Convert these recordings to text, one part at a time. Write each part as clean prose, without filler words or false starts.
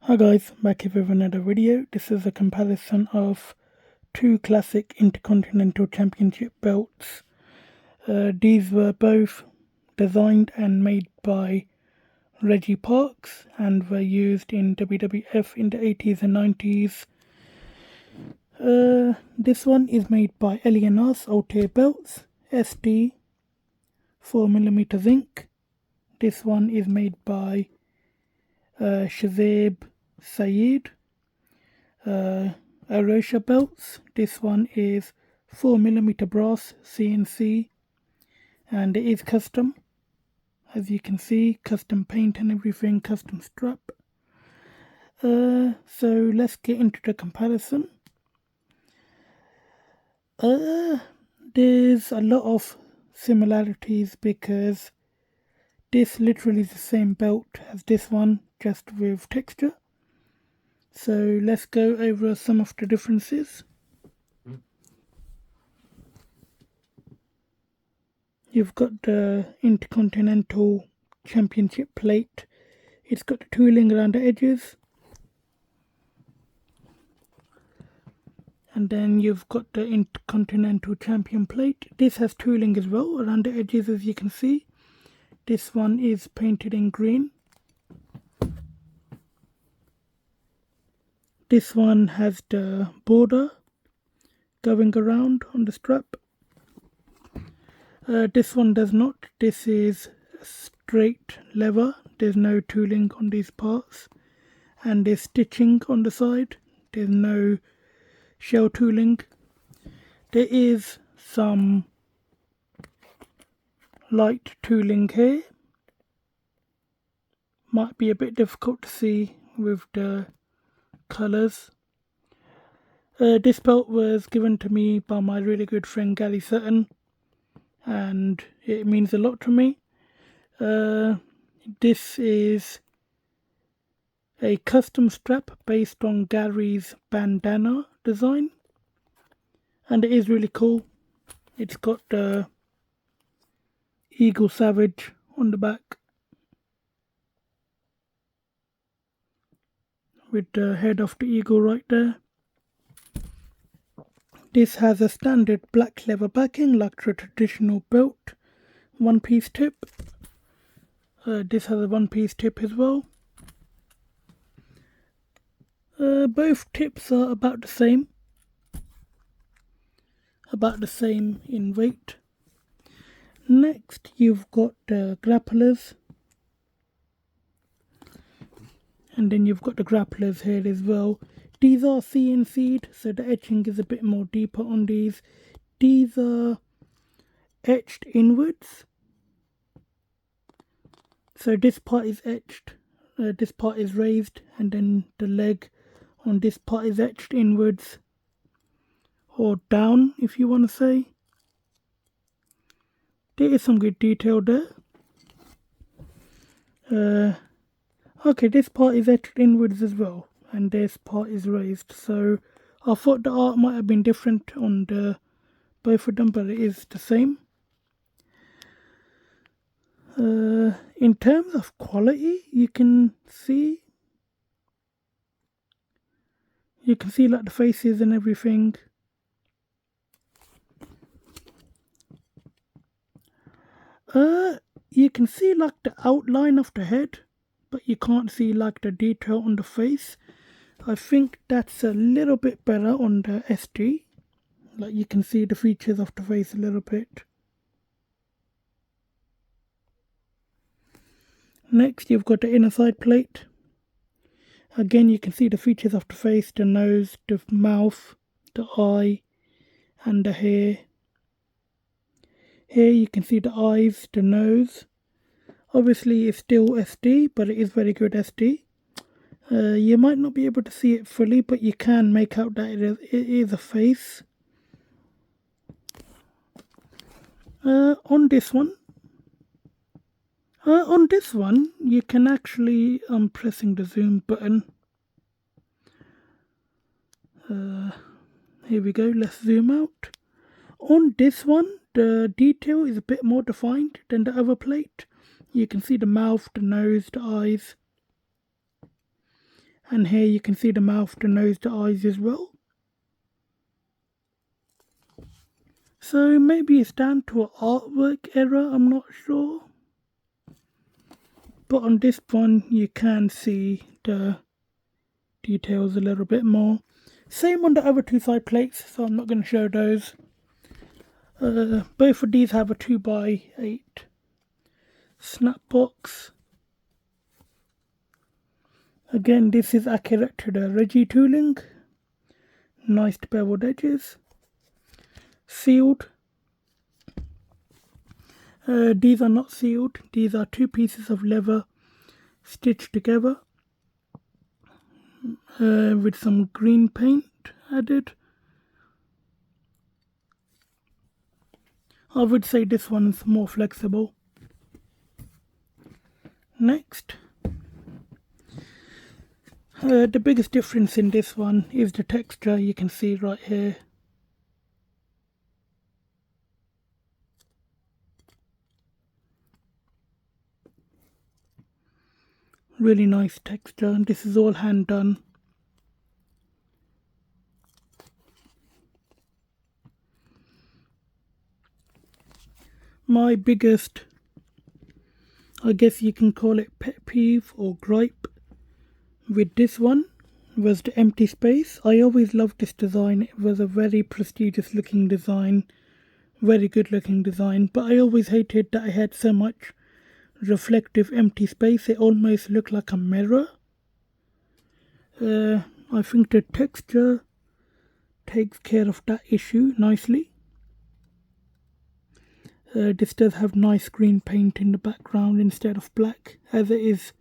Hi guys, back here with another video. This is a comparison of two classic Intercontinental Championship belts. These were both designed and made by Reggie Parks and were used in WWF in the 80s and 90s. This one is made by L&R's Altair Belts, SD 4mm zinc. This one is made by Shazib Sayed Arosha belts. This one is 4mm brass CNC and it is custom, as you can see, custom paint and everything, custom strap. So let's get into the comparison. There's a lot of similarities because this literally is the same belt as this one, just with texture. So let's go over some of the differences. You've got the Intercontinental Championship plate. It's got the tooling around the edges. And then you've got the Intercontinental Champion plate. This has tooling as well around the edges, as you can see. This one is painted in green. This one has the border going around on the strap. This one does not. This is straight leather. There's no tooling on these parts. And there's stitching on the side. There's no shell tooling. There is some light tooling here. Might be a bit difficult to see with the colours. This belt was given to me by my really good friend Gary Sutton, and it means a lot to me. This is a custom strap based on Gary's bandana design, and it is really cool. It's got the Eagle Savage on the back with the head of the eagle right there. This has a standard black leather backing like the traditional belt, one-piece tip. This has a one-piece tip as well. Both tips are about the same in weight. Next you've got the grapplers, and then you've got the grapplers here as well. These are CNC'd, so the etching is a bit more deeper on these. These are etched inwards, so this part is etched, this part is raised, and then the leg on this part is etched inwards, or down if you want to say. There is some good detail there. Okay, this part is etched inwards as well, and this part is raised, so I thought the art might have been different on the both of them, but it is the same. In terms of quality, you can see like the faces and everything. You can see like the outline of the head, but you can't see like the detail on the face. I think that's a little bit better on the SD. Like you can see the features of the face a little bit. Next you've got the inner side plate. Again you can see the features of the face, the nose, the mouth, the eye and the hair. Here you can see the eyes, the nose. Obviously it's still SD, but it is very good SD. You might not be able to see it fully, but you can make out that it is a face. On this one, you can actually, I'm pressing the zoom button. Here we go, let's zoom out. On this one, the detail is a bit more defined than the other plate. You can see the mouth, the nose, the eyes. And here you can see the mouth, the nose, the eyes as well. So maybe it's down to an artwork error, I'm not sure. But on this one you can see the details a little bit more. Same on the other two side plates, so I'm not going to show those. Both of these have a 2x8 snap box. Again, this is accurate to the Reggie tooling. Nice beveled edges. Sealed. These are not sealed. These are two pieces of leather stitched together with some green paint added. I would say this one's more flexible. Next, the biggest difference in this one is the texture. You can see right here. Really nice texture, and this is all hand done. My biggest, I guess you can call it pet peeve or gripe with this one was the empty space. I always loved this design. It was a very prestigious looking design, very good looking design, but I always hated that I had so much reflective empty space. It almost looked like a mirror. I think the texture takes care of that issue nicely. This does have nice green paint in the background instead of black, as it is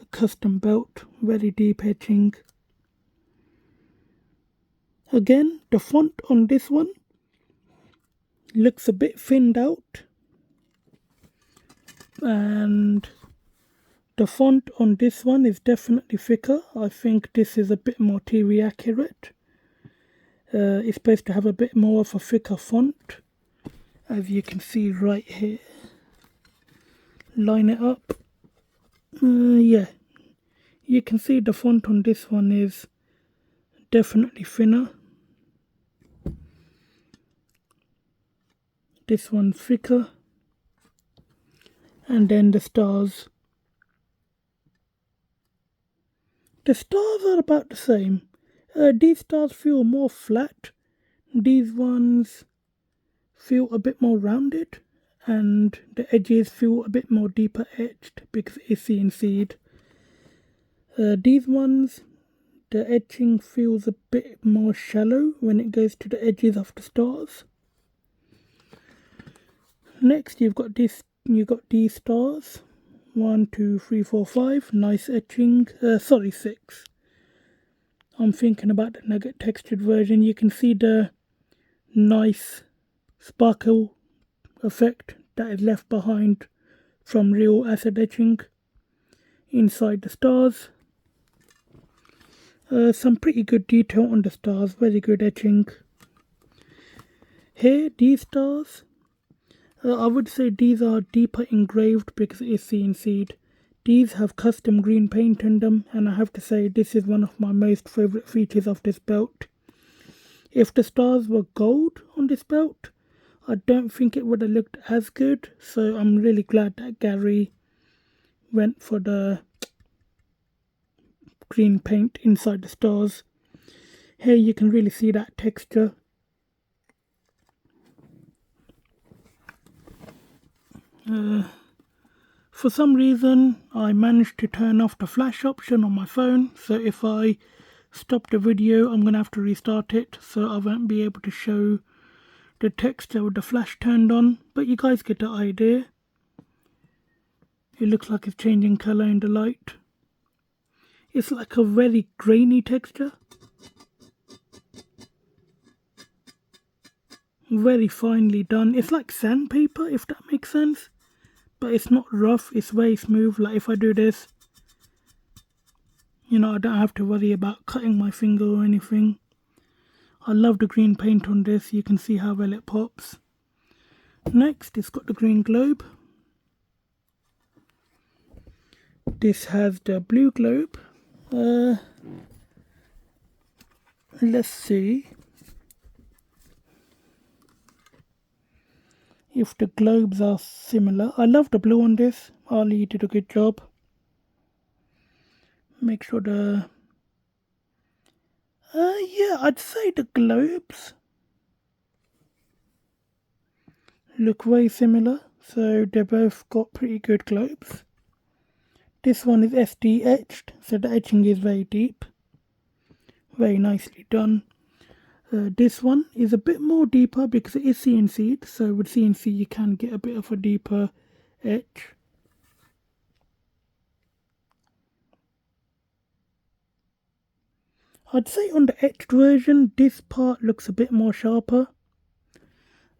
a custom belt, very deep etching. Again, the font on this one looks a bit thinned out, and the font on this one is definitely thicker. I think this is a bit more TV accurate. It's supposed to have a bit more of a thicker font, as you can see right here. Line it up. Yeah, you can see the font on this one is definitely thinner. This one's thicker. And then the stars. The stars are about the same. These stars feel more flat. These ones feel a bit more rounded, and the edges feel a bit more deeper etched because it's CNC'd. These ones, the etching feels a bit more shallow when it goes to the edges of the stars. Next, you've got these stars. 1, 2, 3, 4, 5. Nice etching. 6. I'm thinking about the nugget textured version. You can see the nice sparkle effect that is left behind from real acid etching inside the stars. Some pretty good detail on the stars, very good etching. Here, these stars, I would say these are deeper engraved because it is CNC'd. These have custom green paint in them, and I have to say this is one of my most favourite features of this belt. If the stars were gold on this belt, I don't think it would have looked as good, so I'm really glad that Gary went for the green paint inside the stars. Here you can really see that texture. For some reason I managed to turn off the flash option on my phone, so if I stop the video I'm going to have to restart it, so I won't be able to show the texture with the flash turned on, but you guys get the idea. It looks like it's changing colour in the light. It's like a very grainy texture. Very finely done. It's like sandpaper, if that makes sense. But it's not rough, it's very smooth. Like if I do this, you know, I don't have to worry about cutting my finger or anything. I love the green paint on this. You can see how well it pops. Next, it's got the green globe. This has the blue globe. Let's see if the globes are similar. I love the blue on this. Ali did a good job. Make sure the... yeah, I'd say the globes look way similar. So they both got pretty good globes. This one is SD etched, so the etching is very deep. Very nicely done. This one is a bit more deeper because it is CNC'd, so with CNC you can get a bit of a deeper etch. I'd say on the etched version this part looks a bit more sharper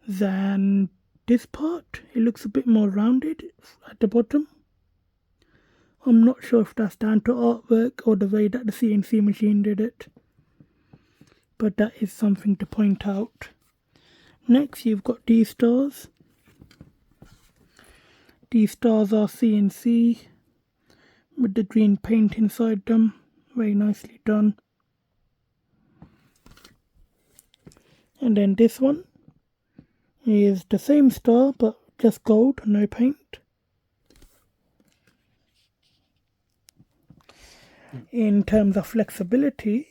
than this part. It looks a bit more rounded at the bottom. I'm not sure if that's down to artwork or the way that the CNC machine did it, but that is something to point out. Next you've got these stars. These stars are CNC with the green paint inside them. Very nicely done. And then this one is the same star but just gold, no paint. In terms of flexibility,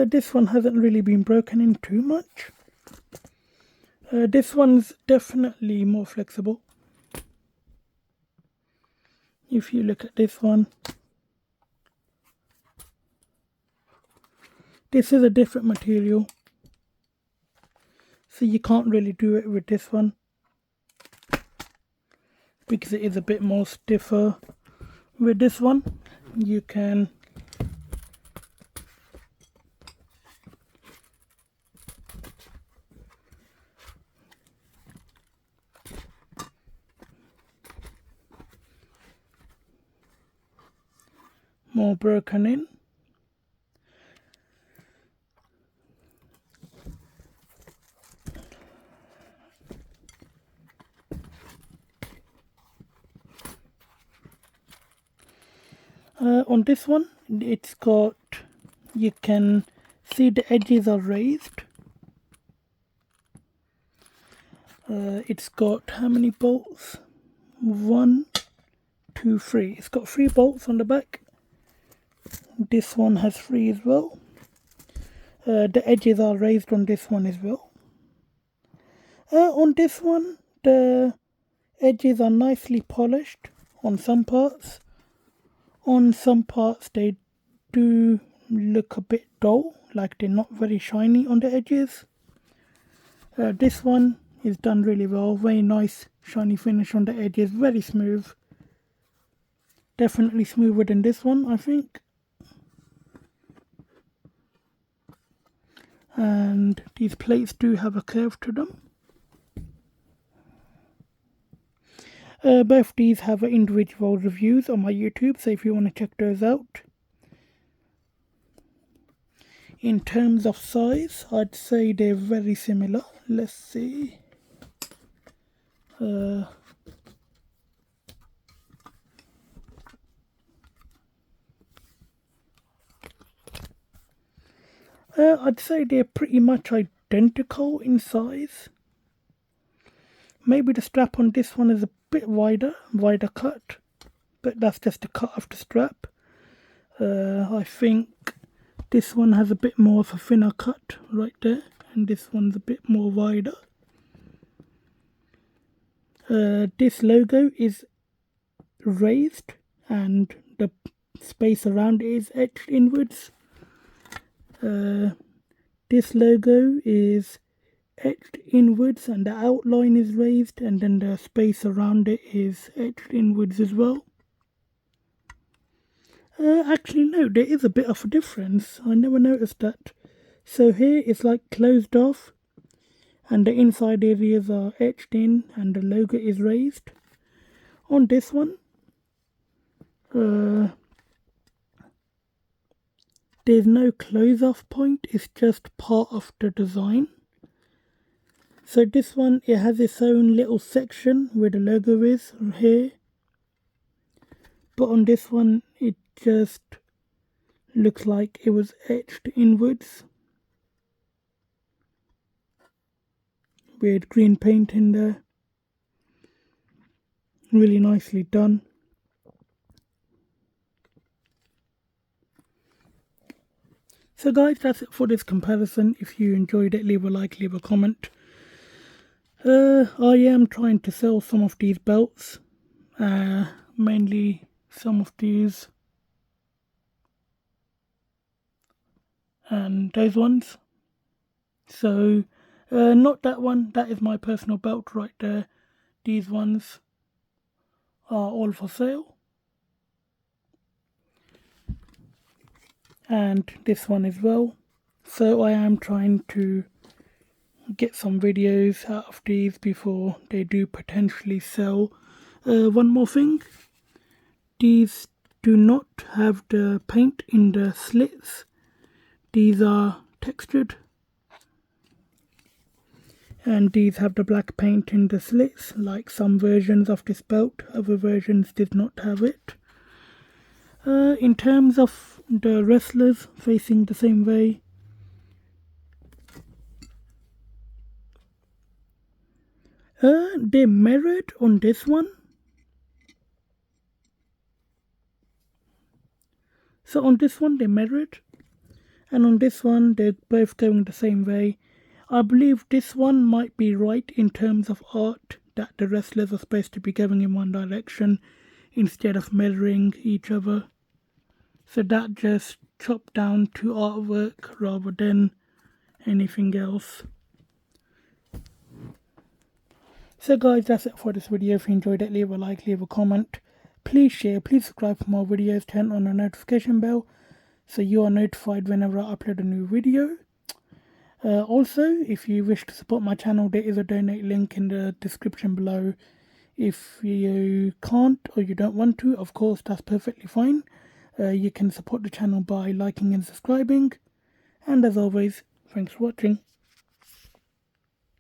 this one hasn't really been broken in too much. This one's definitely more flexible. If you look at this one, this is a different material, so you can't really do it with this one because it is a bit more stiffer. With this one you can more broken in. On this one, it's got, you can see the edges are raised. It's got how many bolts? 1, 2, 3. It's got 3 bolts on the back. This one has 3 as well. The edges are raised on this one as well. On this one, the edges are nicely polished on some parts. On some parts they do look a bit dull, like they're not very shiny on the edges. This one is done really well, very nice shiny finish on the edges, very smooth. Definitely smoother than this one, I think. And these plates do have a curve to them. Both these have individual reviews on my YouTube, so if you want to check those out. In terms of size, I'd say they're very similar. Let's see. I'd say they're pretty much identical in size. Maybe the strap on this one is a bit wider cut, but that's just the cut of the strap. I think this one has a bit more of a thinner cut right there, and this one's a bit more wider. This logo is raised and the space around it is etched inwards. This logo is etched inwards and the outline is raised, and then the space around it is etched inwards as well. Actually no, there is a bit of a difference. I never noticed that. So here it's like closed off and the inside areas are etched in and the logo is raised. On this one, There's no close-off point, it's just part of the design. So this one, it has its own little section where the logo is here. But on this one, it just looks like it was etched inwards with green paint in there. Really nicely done. So guys, that's it for this comparison. If you enjoyed it, leave a like, leave a comment. I am trying to sell some of these belts, mainly some of these and those ones. So not that one, that is my personal belt right there. These ones are all for sale, and this one as well. So I am trying to get some videos out of these before they do potentially sell. One more thing, these do not have the paint in the slits. These are textured, and these have the black paint in the slits like some versions of this belt. Other versions did not have it. In terms of the wrestlers facing the same way, they're mirrored on this one. So on this one they're mirrored, and on this one they're both going the same way. I believe this one might be right in terms of art, that the wrestlers are supposed to be going in one direction instead of mirroring each other. So that just chopped down to artwork rather than anything else. So guys, that's it for this video. If you enjoyed it, leave a like, leave a comment. Please share, please subscribe for more videos, turn on the notification bell so you are notified whenever I upload a new video. Also, if you wish to support my channel, there is a donate link in the description below. If you can't or you don't want to, of course, that's perfectly fine. You can support the channel by liking and subscribing. And as always, thanks for watching.